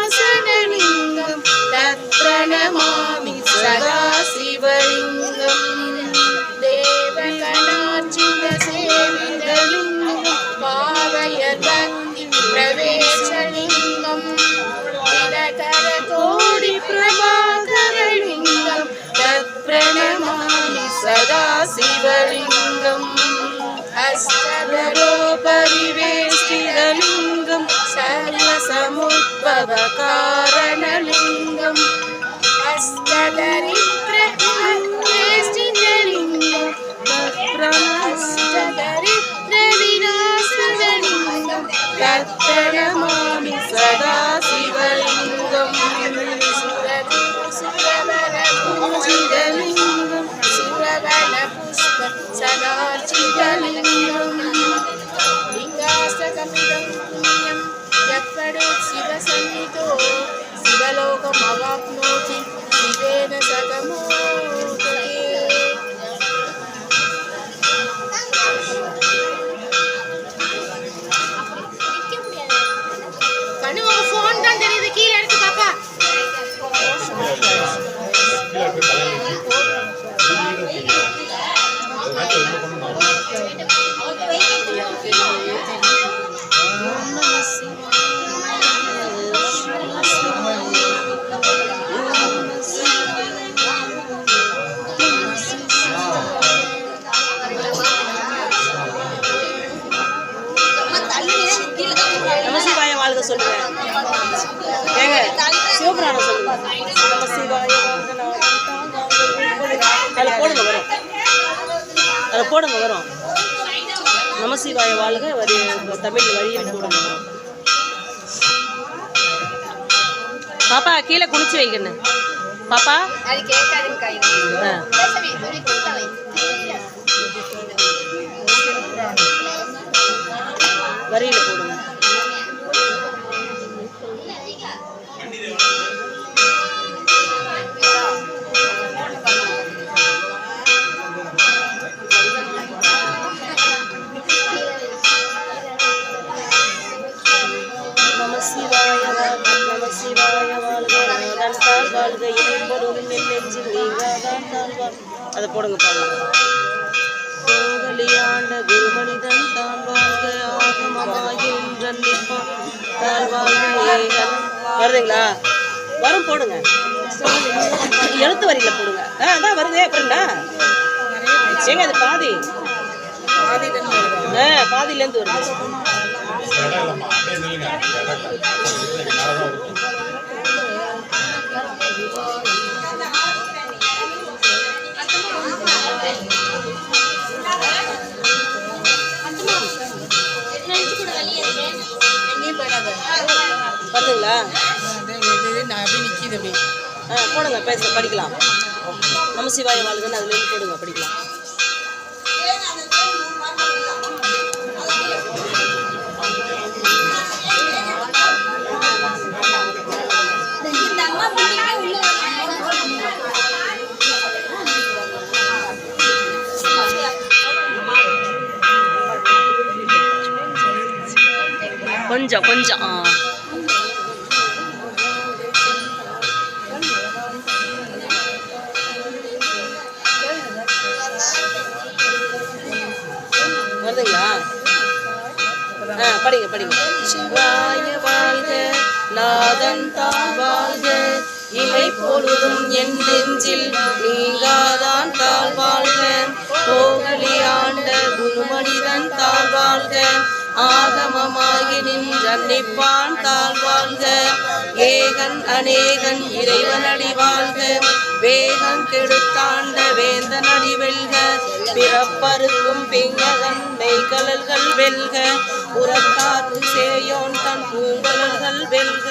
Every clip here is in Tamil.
विनाशनलिङ्गं तत्प्रणमामि सदा शिवलिङ्गं देवगणार्चितसेवितलिङ्गं पावयद्भक्ति प्रवेशलिङ्गं दिनकरकोटिप्रभाकरलिङ्गं तत्प्रणमामि सदा शिवलिङ्गम् अष्टदरोपरिवेष्टितलिङ्गं सर्वसमुद्भवकारणलिङ्गम् अष्टदरिद्रविनाशनलिङ्गं तत्प्रणमामि सदा शिवलिङ्गम् सुरबलपूजितलिङ्गं सुरबलपुष्प सदार्चितलिङ्गं लिङ्गाष्टकमिदं पुण्यं यत्पठो शिवसन्निधौ शिवलोकमवाप्नोति शिवेन सगमोदते கண்ணு உங்க ஃபோன் தான் தெரியுது கீழ இருக்கு பாப்பா நமசிவாய வாழ்க சொல்லுங்க ஏங்க சிவபுராணம் சொல்லுங்க நமசிவாய அதில் போடுங்க வரும் அதில் போடுங்க வரும் நமசிவாய வாழ்க வரி தமிழ் வரியில் போடுங்க வரும் பாப்பா கீழே குளிச்சு வைக்கணும் பாப்பா வரியில் போடுங்க அதை போடுங்க பாருங்க கோகலியாண்ட குருமனிதன் தான் வாழ்க ஆகமமாகி ஒன்றன் நிற்பான் தான் வாழ்க ஏகன் வருதுங்களா வரும் போடுங்க எழுத்து வரியில போடுங்க அதான் வருதே அப்புறம்டா ஏங்க அது பாதி பாதியிலேருந்து வருது வருதுங்களா போடுங்க பேச படிக்கலாம் நமசிவாய வாழ்கன்னு அதுலேருந்து போடுங்க படிக்கலாம் கொஞ்சம் கொஞ்சம் வருதுங்களா படிங்க படிங்க சிவாய வாழ்க நாதன் தான் வாழ்க இமை பொழுதும் என் நெஞ்சில் நீங்காதான் தாழ் வாழ்க கோகலி ஆண்ட குருமனிதன் தாழ் வாழ்க ஆகமமாகி நின்றான் தாழ் வாழ்க ஏகன் அநேகன் இறைவனடி வாழ்க வேகன் கெடுத்தாண்ட வேந்தனடி வெல்க பிறப்பருக்கும் பிங்ககன் மெய்கலல்கள் வெல்க புறத்தாற்று சேயோன் தன் பூங்கலல்கள் வெல்க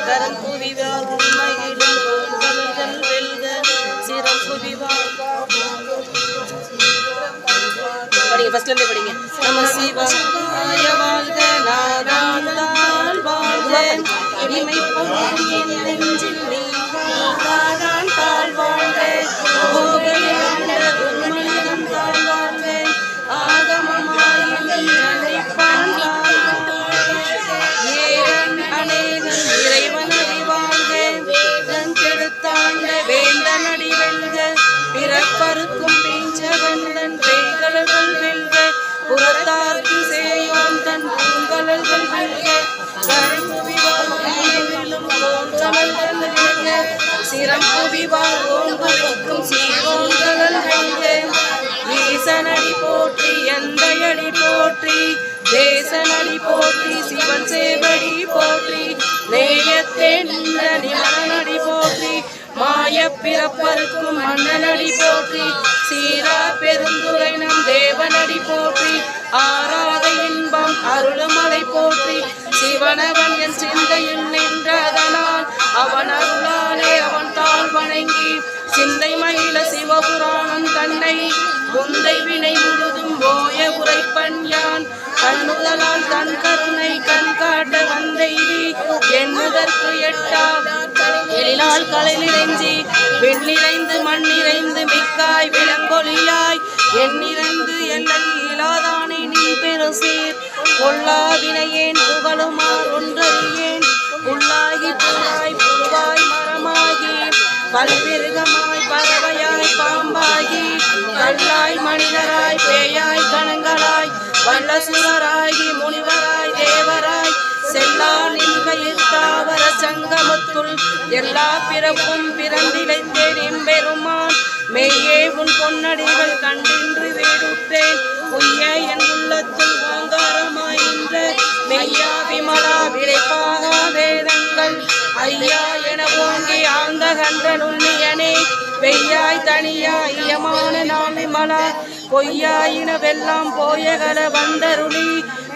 கரம் புவிவார் உண்மையிலும் பூங்கலல்கள் வெல்க சிரம் புவிவார் படிங்க ஃபர்ஸ்ட்லேருந்து படிங்க நமசிவாய வாழ்க நாதாள் வாழ்க இனிமை பொருளின் நெஞ்சில் நீங்காதான் தாழ் வாழ்க கோகலியாண்ட குருமனிதன் தாழ் வாழ்க ஆகமமாய் நினைப்பான் நேசனடி போற்றி சிவன் சேவடி போற்றி நேயத்தே நின்ற நிமலனடி போற்றி மாய பிறப்பருக்கும் மன்னனடி போற்றி சீரா பெருந்துரை நம் தேவனடி போற்றி ஆராத இன்பம் அருளுமலை போற்றி சிவனவன் என் சிந்தையில் நின்றதனால் அவன் அருளாலே அவன் தாழ் வணங்கி சிந்தை மகிழ சிவபுராணம் தன்னை முந்தை வினை முழுதும் ஓய உரைப்பன் யான் கண்ணுதலால் தன் கருணை கண் காட்ட வந்தெய்தி எண்ணுதற்கு எட்டா எழிலால் கலை நிறைஞ்சி வெண்ணிறைந்து மண்ணிறைந்து மிக்காய் விளங்கொலியாய் எண்ணிறைந்து எல்லை இலாதானே நீ பெருசீர் பொல்லாவினையேன் புகழுமார் ஒன்றறியேன் புல்லாகி புல்லாய் புழுவாய் மரமாகி பல்விருகமாய் பறவையாய் பாம்பாகி கல்லாய் மனிதராய் பேயாய் கணங்களாய் வல்லசுரராகி முனிவராய் தேவராய் செல்லா நின்கையில் தாவர சங்கமத்துள் எல்லா பிறப்பும் பிறந்திழைத்தேன் எம்பெருமான் மெய்யே உன் பொன்னடிகள் கண்டின்று வேடுற்றேன் பொய்ய என் உள்ளத்துள் வாங்காரமாயின்ற மெய்யா விமலா விளைப்பாக வேதங்கள் ஐயா என ஓங்கி ஆழ்ந்த கன்ற நுண்ணியனே வெய்யாய் தனியாய் இயமான நான் விமலா பொய்யாயினவெல்லாம் போயகல வந்தருளி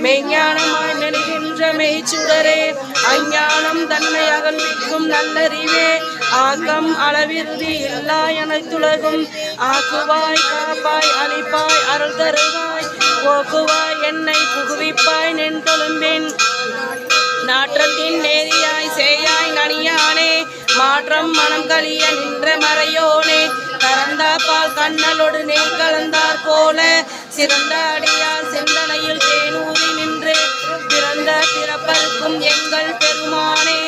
மெய்ஞானமாய் நெடுகின்ற மெய்ச்சுடரே அஞ்ஞானம் தன்னை அகல்விக்கும் நல்லறிவே ஆக்கம் அளவிறுதி இல்லா அனைத்துலகும் ஆக்குவாய் காப்பாய் அளிப்பாய் அருள் தருவாய் போக்குவாய் என்னை புகுவிப்பாய் நென்தொழும்பின் நாற்றத்தின் நேரியாய் சேயாய் நனியானே மாற்றம் மனம் கலிய நின்ற மறையோனே கறந்தா பால் கண்ணலோடு நெய் கலந்தார் போல சிறந்த அடியார் சிந்தனையில் தேனூறி நின்று பிறந்த பிறப்பருக்கும் எங்கள் பெருமானே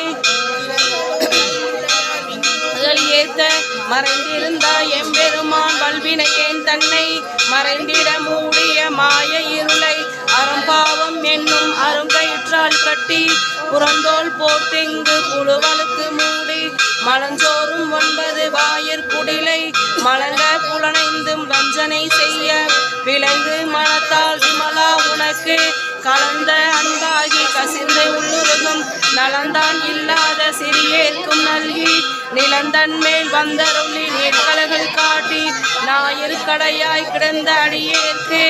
ஏத்த மறைந்திருந்தாய் எம்பெருமான் வல்வினையேன் தன்னை மறைந்திட மூடிய மாய இருளை அறம்பாவம் என்னும் அருங்கயிற்றால் கட்டி புறந்தோல் போர்த்தெங்கு புழுவலுக்கு மூடி மலஞ்சோறும் 9 வாயிற்குடிலை மலங்க புலனைந்தும் வஞ்சனை செய்ய விலங்கு மனத்தால் விமலா உனக்கு கலந்த அன்பாகி கசிந்து உள்ளுருகும் நலந்தான் இல்லாத சிறியேற்கும் நல்கி நிலந்தன் மேல் வந்தருளி நீர்கலகள் காட்டி ஞாயிறு கடையாய் கிடந்த அடியேற்கு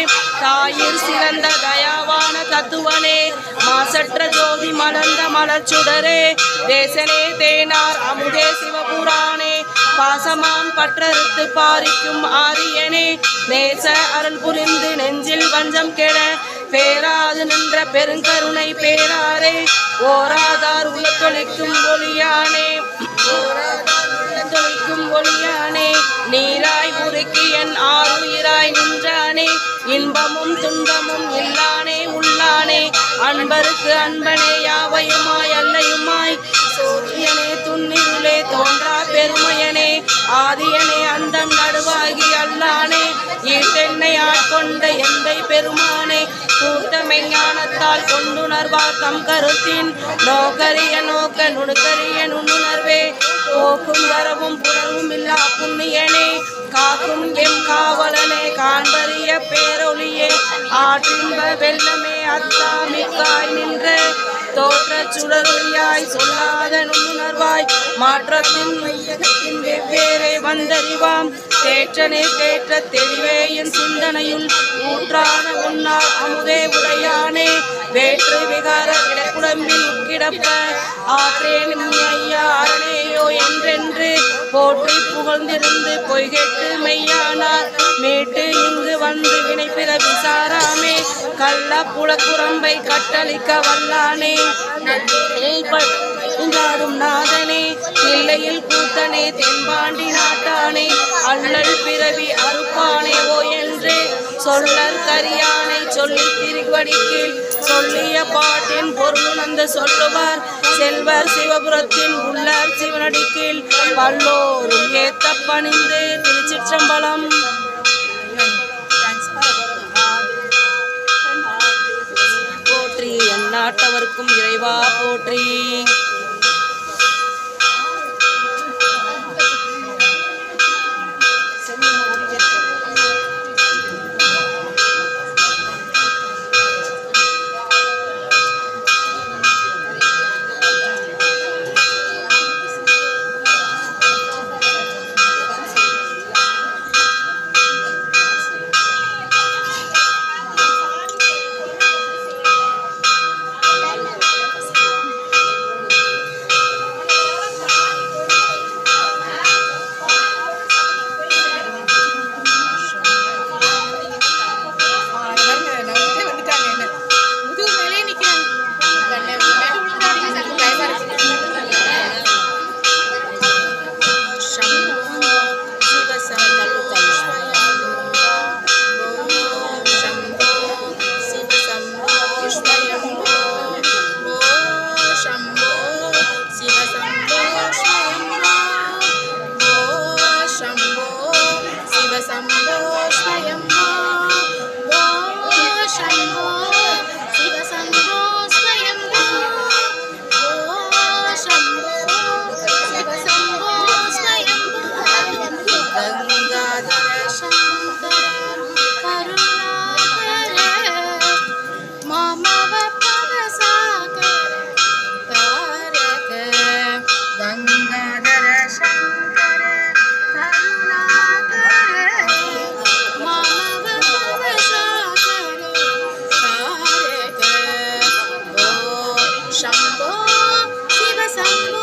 தாயிர் சிறந்த தயாவான தத்துவனே மாசற்ற ஜோதி மலர்ந்த மலர்ச்சுடரே தேசனே தேனார் அமுதே சிவபுராணே பாசமாம் பற்றறுத்து பாரிக்கும் ஆரியனே நேச அருள் புரிந்து நெஞ்சில் வஞ்சம் கெட பேராது நின்ற பெருங்கருணை பேராரே ஓராதார் உலத்தொழிக்கும் ஒளியானே ஒளியானே நீராய் உருக்கி என் ஆறுயிராய் நின்றானே இன்பமும் துன்பமும் இல்லானே உள்ளானே அன்பருக்கு அன்பனே யாவையுமாய் அல்லையுமாய் சூரியனே துன்னிருளே தோன்றா பெருமையனே ஆதியனே அந்தம் நடுவாகி அல்லானே ஈட்டென்னை ஆட்கொண்ட எந்தை பெருமானே கூட்டமை ஞானத்தால் கொண்டுணர்வார் தம் கருத்தின் நோக்கரிய நோக்க நுணுக்கரிய நுண்ணுணர்வே போக்கும் வரவும் புறவும் இல்லா புண்ணியனே காக்கும் எம் காவலனே காண்பறிய பேரொளியே ஆற்றின்ப வெள்ளமே அத்தாமிக்காய் நின்ற தோற்ற சுடரொளியாய் சொல்லாத நுண்ணுணர்வாய் மாற்றத்தின் மையகத்தின் வெவ்வேறே வந்தறிவாம் தேற்றனே தேற்ற தெளிவே என் சிந்தனையுள் ஊற்றான உன்னார் அமுதே உடையானே வேற்று விகார கிடக்குடம்பில் கிடப்ப ஆற்றேன் ஐயா அரணேயோ என்றென்று போற்றி புகழ்ந்திருந்து பொய்கெட்டு மெய்யானார் மீட்டு இங்கு வந்து வினைப்பிற விசாராமே கள்ள புலக்குரம்பை கட்டளிக்க வல்லானே இங்காடும் நாதனே இல்லையில் கூத்தனே தென்பாண்டி நாட்டானே அல்லல் பிறவி அறுப்பானே ஓ என்று சொல்லற் கரியானை சொல்லி திருவடிக்கீழ் சொல்லிய பாட்டின் பொருளுணர்ந்து சொல்லுவார் செல்வர் சிவபுரத்தின் உள்ளார் சிவனடிக்கீழ் பல்லோரும் ஏத்த பணிந்து திருச்சிற்றம்பலம். போற்றி எந்நாட்டவர்க்கும் இறைவா போற்றி. शम्भो शिव शम्भो